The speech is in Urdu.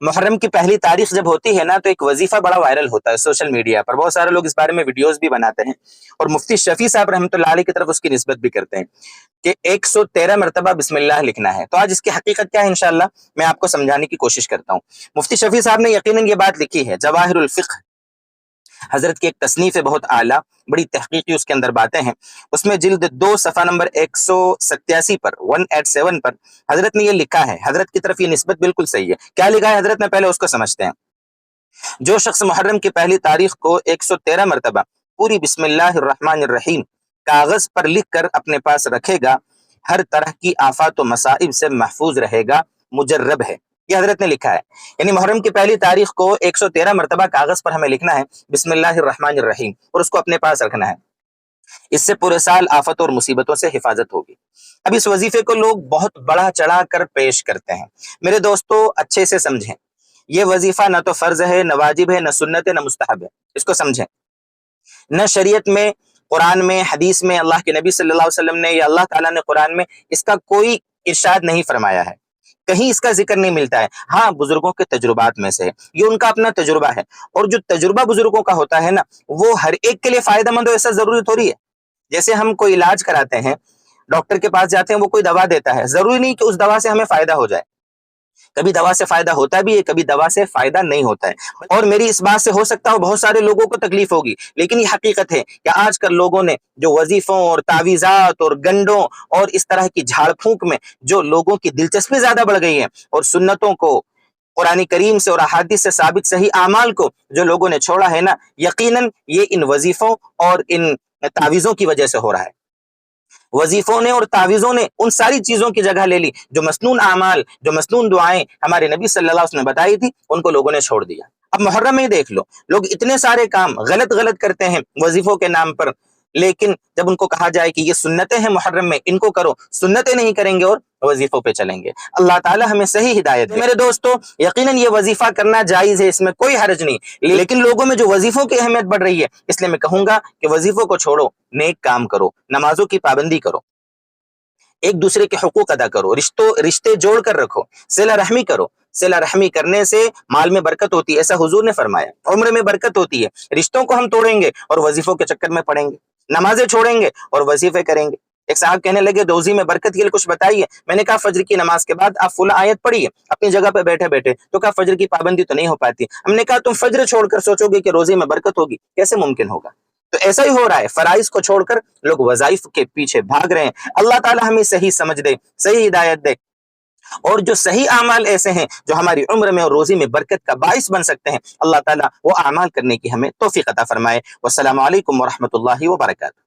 محرم کی پہلی تاریخ جب ہوتی ہے نا تو ایک وظیفہ بڑا وائرل ہوتا ہے سوشل میڈیا پر، بہت سارے لوگ اس بارے میں ویڈیوز بھی بناتے ہیں، اور مفتی شفیع صاحب رحمۃ اللہ علیہ کی طرف اس کی نسبت بھی کرتے ہیں کہ 113 مرتبہ بسم اللہ لکھنا ہے۔ تو آج اس کی حقیقت کیا ہے انشاءاللہ میں آپ کو سمجھانے کی کوشش کرتا ہوں۔ مفتی شفیع صاحب نے یقیناً یہ بات لکھی ہے، جواہر الفقہ حضرت کی ایک تصنیف ہے بہت اعلیٰ، بڑی تحقیقی اس کے اندر باتیں ہیں۔ اس میں جلد 2 صفحہ نمبر 187 پر 187 پر حضرت نے یہ لکھا ہے، حضرت کی طرف یہ نسبت بالکل صحیح ہے۔ کیا لکھا ہے حضرت نے؟ پہلے اس کو سمجھتے ہیں۔ جو شخص محرم کی پہلی تاریخ کو 113 مرتبہ پوری بسم اللہ الرحمن الرحیم کاغذ پر لکھ کر اپنے پاس رکھے گا، ہر طرح کی آفات و مصائب سے محفوظ رہے گا، مجرب ہے۔ یہ حضرت نے لکھا ہے، یعنی محرم کی پہلی تاریخ کو 113 مرتبہ کاغذ پر ہمیں لکھنا ہے بسم اللہ الرحمن الرحیم، اور اس کو اپنے پاس رکھنا ہے۔ اس سے پورے سال آفت اور مصیبتوں سے حفاظت ہوگی۔ اب اس وظیفے کو لوگ بہت بڑا چڑھا کر پیش کرتے ہیں۔ میرے دوستو اچھے سے سمجھیں، یہ وظیفہ نہ تو فرض ہے، نہ واجب ہے، نہ سنت ہے، نہ مستحب ہے۔ اس کو سمجھیں، نہ شریعت میں، قرآن میں، حدیث میں، اللہ کے نبی صلی اللہ علیہ وسلم نے یا اللہ تعالیٰ نے قرآن میں اس کا کوئی ارشاد نہیں فرمایا ہے، کہیں اس کا ذکر نہیں ملتا ہے۔ ہاں بزرگوں کے تجربات میں سے ہے، یہ ان کا اپنا تجربہ ہے، اور جو تجربہ بزرگوں کا ہوتا ہے نا وہ ہر ایک کے لیے فائدہ مند ہو ایسا ضروری تھوڑی ہے۔ جیسے ہم کوئی علاج کراتے ہیں، ڈاکٹر کے پاس جاتے ہیں، وہ کوئی دوا دیتا ہے، ضروری نہیں کہ اس دوا سے ہمیں فائدہ ہو جائے، کبھی دوا سے فائدہ ہوتا بھی ہے، کبھی دوا سے فائدہ نہیں ہوتا ہے، اور میری اس بات سے ہو سکتا ہو بہت سارے لوگوں کو تکلیف ہوگی، لیکن یہ حقیقت ہے کہ آج کل لوگوں نے جو وظیفوں اور تعویذات اور گنڈوں اور اس طرح کی جھاڑ پھونک میں جو لوگوں کی دلچسپی زیادہ بڑھ گئی ہے، اور سنتوں کو، قرآن کریم سے اور احادیث سے ثابت صحیح اعمال کو جو لوگوں نے چھوڑا ہے نا، یقیناً یہ ان وظیفوں اور ان تعویذوں کی وجہ سے ہو رہا ہے۔ وظیفوں نے اور تعویذوں نے ان ساری چیزوں کی جگہ لے لی جو مسنون اعمال، جو مسنون دعائیں ہمارے نبی صلی اللہ علیہ وسلم نے بتائی تھی، ان کو لوگوں نے چھوڑ دیا۔ اب محرم میں ہی دیکھ لو، لوگ اتنے سارے کام غلط کرتے ہیں وظیفوں کے نام پر، لیکن جب ان کو کہا جائے کہ یہ سنتیں ہیں محرم میں، ان کو کرو، سنتیں نہیں کریں گے اور وظیفوں پہ چلیں گے۔ اللہ تعالی ہمیں صحیح ہدایت دے۔ میرے دوستو یقیناً یہ وظیفہ کرنا جائز ہے، اس میں کوئی حرج نہیں، لیکن لوگوں میں جو وظیفوں کی اہمیت بڑھ رہی ہے، اس لیے میں کہوں گا کہ وظیفوں کو چھوڑو، نیک کام کرو، نمازوں کی پابندی کرو، ایک دوسرے کے حقوق ادا کرو، رشتے جوڑ کر رکھو، صلہ رحمی کرو۔ صلہ رحمی کرنے سے مال میں برکت ہوتی ہے، ایسا حضور نے فرمایا، عمر میں برکت ہوتی ہے۔ رشتوں کو ہم توڑیں گے اور وظیفوں کے چکر میں پڑیں گے، نمازیں چھوڑیں گے اور وظیفے کریں گے۔ ایک صاحب کہنے لگے روزی میں برکت کے لیے کچھ بتائیے۔ میں نے کہا فجر کی نماز کے بعد آپ فلاں آیت پڑھیے اپنی جگہ پہ بیٹھے بیٹھے، تو کہا فجر کی پابندی تو نہیں ہو پاتی۔ ہم نے کہا تم فجر چھوڑ کر سوچو گے کہ روزی میں برکت ہوگی، کیسے ممکن ہوگا؟ تو ایسا ہی ہو رہا ہے، فرائض کو چھوڑ کر لوگ وظائف کے پیچھے بھاگ رہے ہیں۔ اللہ تعالی ہمیں صحیح سمجھ دے، صحیح ہدایت دے، اور جو صحیح اعمال ایسے ہیں جو ہماری عمر میں اور روزی میں برکت کا باعث بن سکتے ہیں، اللہ تعالیٰ وہ اعمال کرنے کی ہمیں توفیق عطا فرمائے۔ والسلام علیکم ورحمۃ اللہ وبرکاتہ۔